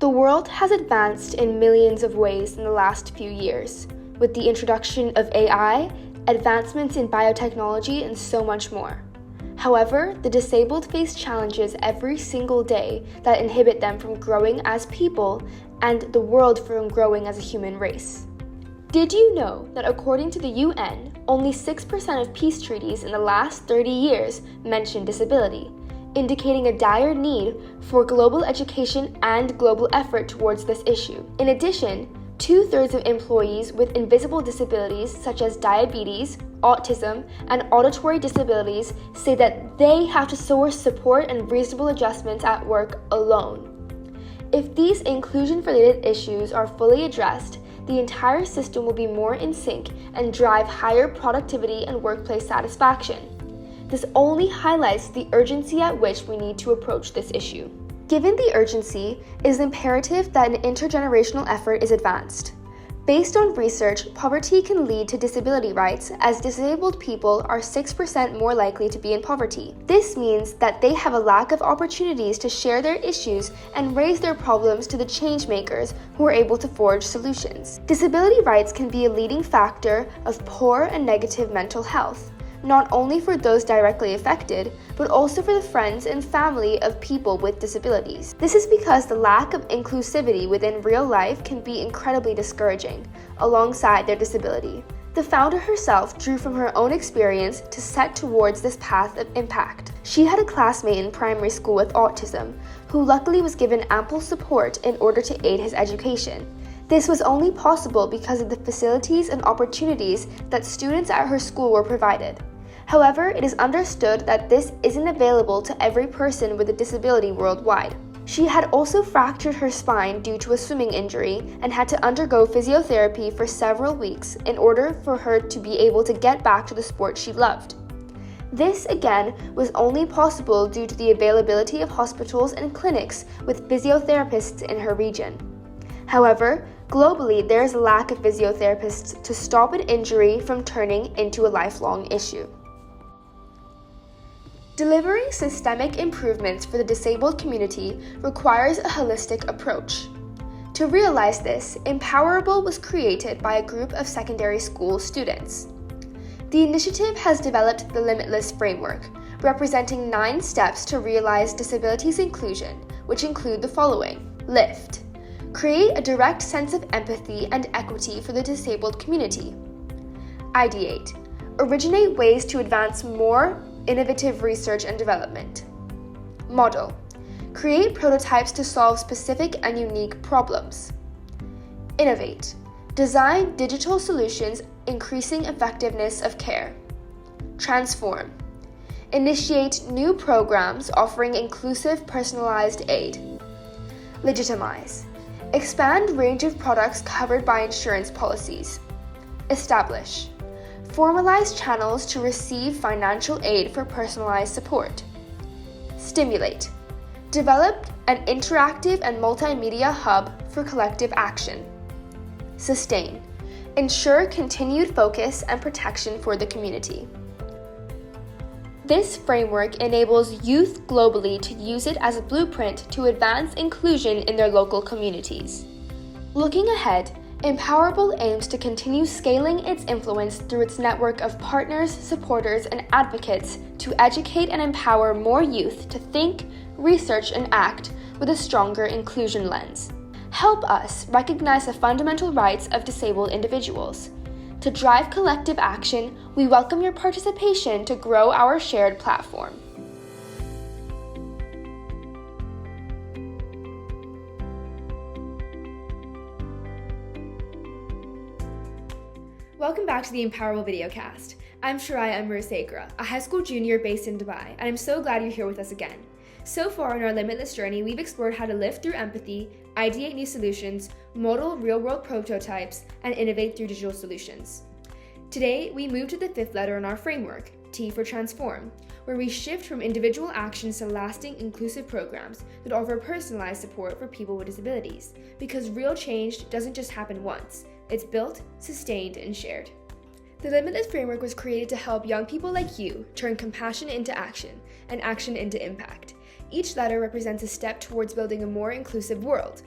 The world has advanced in millions of ways in the last few years, with the introduction of AI, advancements in biotechnology, and so much more. However, the disabled face challenges every single day that inhibit them from growing as people and the world from growing as a human race. Did you know that according to the UN, only 6% of peace treaties in the last 30 years mention disability, indicating a dire need for global education and global effort towards this issue? In addition, 2/3 of employees with invisible disabilities such as diabetes, autism, and auditory disabilities say that they have to source support and reasonable adjustments at work alone. If these inclusion-related issues are fully addressed, the entire system will be more in sync and drive higher productivity and workplace satisfaction. This only highlights the urgency at which we need to approach this issue. Given the urgency, it is imperative that an intergenerational effort is advanced. Based on research, poverty can lead to disability rights, as disabled people are 6% more likely to be in poverty. This means that they have a lack of opportunities to share their issues and raise their problems to the change makers who are able to forge solutions. Disability rights can be a leading factor of poor and negative mental health, not only for those directly affected, but also for the friends and family of people with disabilities. This is because the lack of inclusivity within real life can be incredibly discouraging, alongside their disability. The founder herself drew from her own experience to set towards this path of impact. She had a classmate in primary school with autism, who luckily was given ample support in order to aid his education. This was only possible because of the facilities and opportunities that students at her school were provided. However, it is understood that this isn't available to every person with a disability worldwide. She had also fractured her spine due to a swimming injury and had to undergo physiotherapy for several weeks in order for her to be able to get back to the sport she loved. This, again, was only possible due to the availability of hospitals and clinics with physiotherapists in her region. However, globally, there is a lack of physiotherapists to stop an injury from turning into a lifelong issue. Delivering systemic improvements for the disabled community requires a holistic approach. To realize this, EmpowerABLE was created by a group of secondary school students. The initiative has developed the LIMITLESS framework, representing 9 steps to realize disabilities inclusion, which include the following: LIFT. Create a direct sense of empathy and equity for the disabled community. Ideate. Originate ways to advance more innovative research and development. Model. Create prototypes to solve specific and unique problems. Innovate. Design digital solutions increasing effectiveness of care. Transform. Initiate new programs offering inclusive personalized aid. Legitimize. Expand range of products covered by insurance policies. Establish. Formalize channels to receive financial aid for personalized support. Stimulate. Develop an interactive and multimedia hub for collective action. Sustain. Ensure continued focus and protection for the community. This framework enables youth globally to use it as a blueprint to advance inclusion in their local communities. Looking ahead, EmpowerABLE aims to continue scaling its influence through its network of partners, supporters, and advocates to educate and empower more youth to think, research, and act with a stronger inclusion lens. Help us recognize the fundamental rights of disabled individuals. To drive collective action, we welcome your participation to grow our shared platform. Welcome back to the EmpowerABLE videocast. I'm Sheraya Amarasekara, a high school junior based in Dubai, and I'm so glad you're here with us again. So far in our Limitless journey, we've explored how to live through empathy, ideate new solutions, model real-world prototypes, and innovate through digital solutions. Today, we move to the 5th letter in our framework, T for Transform, where we shift from individual actions to lasting, inclusive programs that offer personalized support for people with disabilities, because real change doesn't just happen once. It's built, sustained, and shared. The Limitless framework was created to help young people like you turn compassion into action and action into impact. Each letter represents a step towards building a more inclusive world.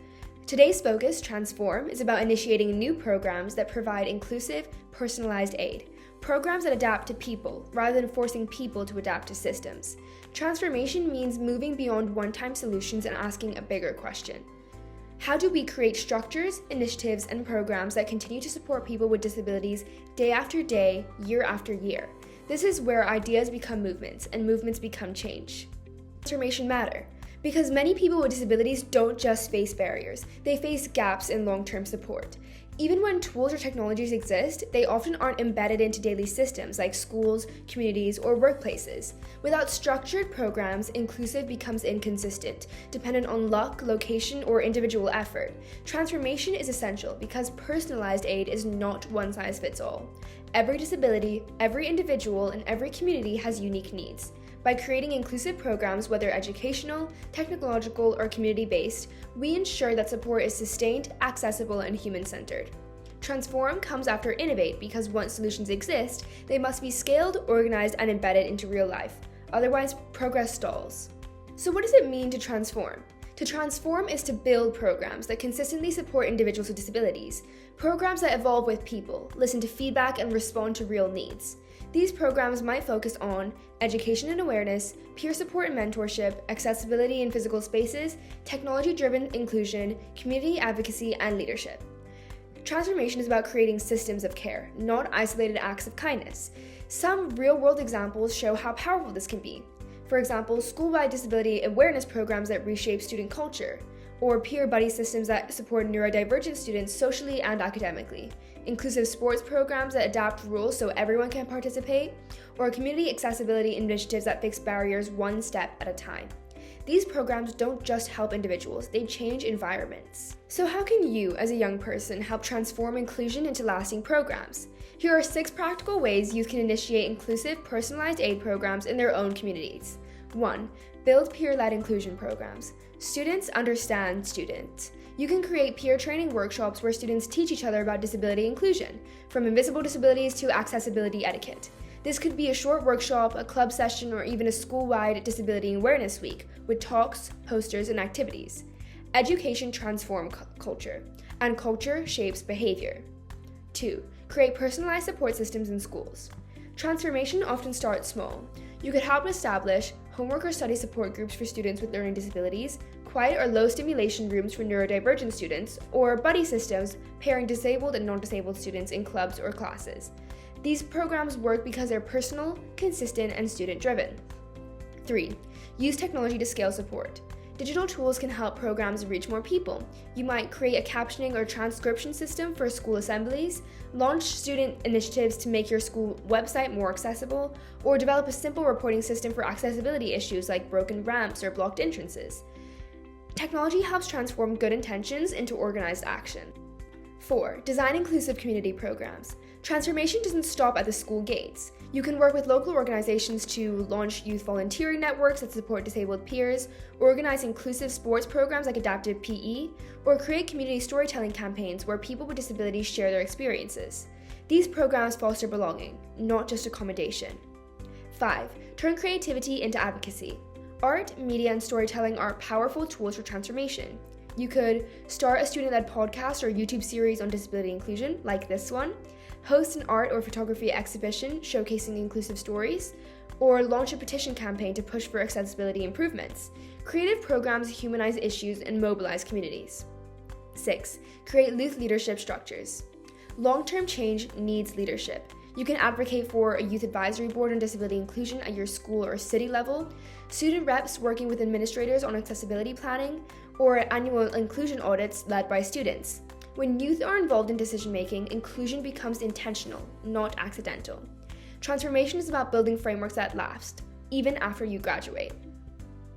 Today's focus, Transform, is about initiating new programs that provide inclusive, personalized aid. Programs that adapt to people, rather than forcing people to adapt to systems. Transformation means moving beyond one-time solutions and asking a bigger question. How do we create structures, initiatives, and programs that continue to support people with disabilities day after day, year after year? This is where ideas become movements, and movements become change. Transformation matter, because many people with disabilities don't just face barriers, they face gaps in long-term support. Even when tools or technologies exist, they often aren't embedded into daily systems like schools, communities, or workplaces. Without structured programs, inclusive becomes inconsistent, dependent on luck, location, or individual effort. Transformation is essential because personalized aid is not one size fits all. Every disability, every individual, and every community has unique needs. By creating inclusive programs, whether educational, technological, or community-based, we ensure that support is sustained, accessible, and human-centered. Transform comes after innovate because once solutions exist, they must be scaled, organized, and embedded into real life. Otherwise, progress stalls. So what does it mean to transform? To transform is to build programs that consistently support individuals with disabilities, programs that evolve with people, listen to feedback, and respond to real needs. These programs might focus on education and awareness, peer support and mentorship, accessibility in physical spaces, technology-driven inclusion, community advocacy, and leadership. Transformation is about creating systems of care, not isolated acts of kindness. Some real-world examples show how powerful this can be. For example, school-wide disability awareness programs that reshape student culture, or peer buddy systems that support neurodivergent students socially and academically, inclusive sports programs that adapt rules so everyone can participate, or community accessibility initiatives that fix barriers one step at a time. These programs don't just help individuals, they change environments. So how can you, as a young person, help transform inclusion into lasting programs? Here are 6 practical ways youth can initiate inclusive, personalized aid programs in their own communities. 1. Build peer-led inclusion programs. Students understand students. You can create peer training workshops where students teach each other about disability inclusion, from invisible disabilities to accessibility etiquette. This could be a short workshop, a club session, or even a school-wide disability awareness week with talks, posters, and activities. Education transforms culture, and culture shapes behavior. 2. Create personalized support systems in schools. Transformation often starts small. You could help establish homework or study support groups for students with learning disabilities, quiet or low stimulation rooms for neurodivergent students, or buddy systems pairing disabled and non-disabled students in clubs or classes. These programs work because they're personal, consistent, and student-driven. 3. Use technology to scale support. Digital tools can help programs reach more people. You might create a captioning or transcription system for school assemblies, launch student initiatives to make your school website more accessible, or develop a simple reporting system for accessibility issues like broken ramps or blocked entrances. Technology helps transform good intentions into organized action. 4. Design inclusive community programs. Transformation doesn't stop at the school gates. You can work with local organizations to launch youth volunteering networks that support disabled peers, organize inclusive sports programs like adaptive PE, or create community storytelling campaigns where people with disabilities share their experiences. These programs foster belonging, not just accommodation. 5. Turn creativity into advocacy. Art, media, and storytelling are powerful tools for transformation. You could start a student-led podcast or YouTube series on disability inclusion, like this one, host an art or photography exhibition showcasing inclusive stories, or launch a petition campaign to push for accessibility improvements. Creative programs humanize issues and mobilize communities. 6. Create youth leadership structures. Long-term change needs leadership. You can advocate for a youth advisory board on disability inclusion at your school or city level, student reps working with administrators on accessibility planning, or annual inclusion audits led by students. When youth are involved in decision-making, inclusion becomes intentional, not accidental. Transformation is about building frameworks that last, even after you graduate.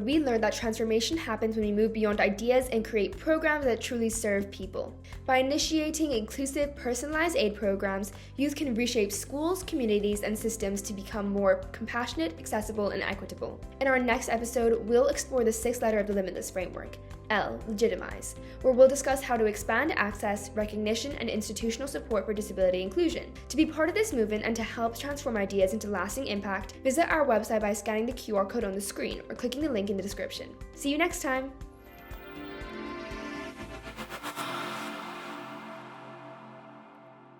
We learned that transformation happens when we move beyond ideas and create programs that truly serve people. By initiating inclusive, personalized aid programs, youth can reshape schools, communities, and systems to become more compassionate, accessible, and equitable. In our next episode, we'll explore the 6th letter of the LIMITLESS framework, L, legitimize, where we'll discuss how to expand access, recognition, and institutional support for disability inclusion. To be part of this movement and to help transform ideas into lasting impact, visit our website by scanning the QR code on the screen or clicking the link in the description. See you next time!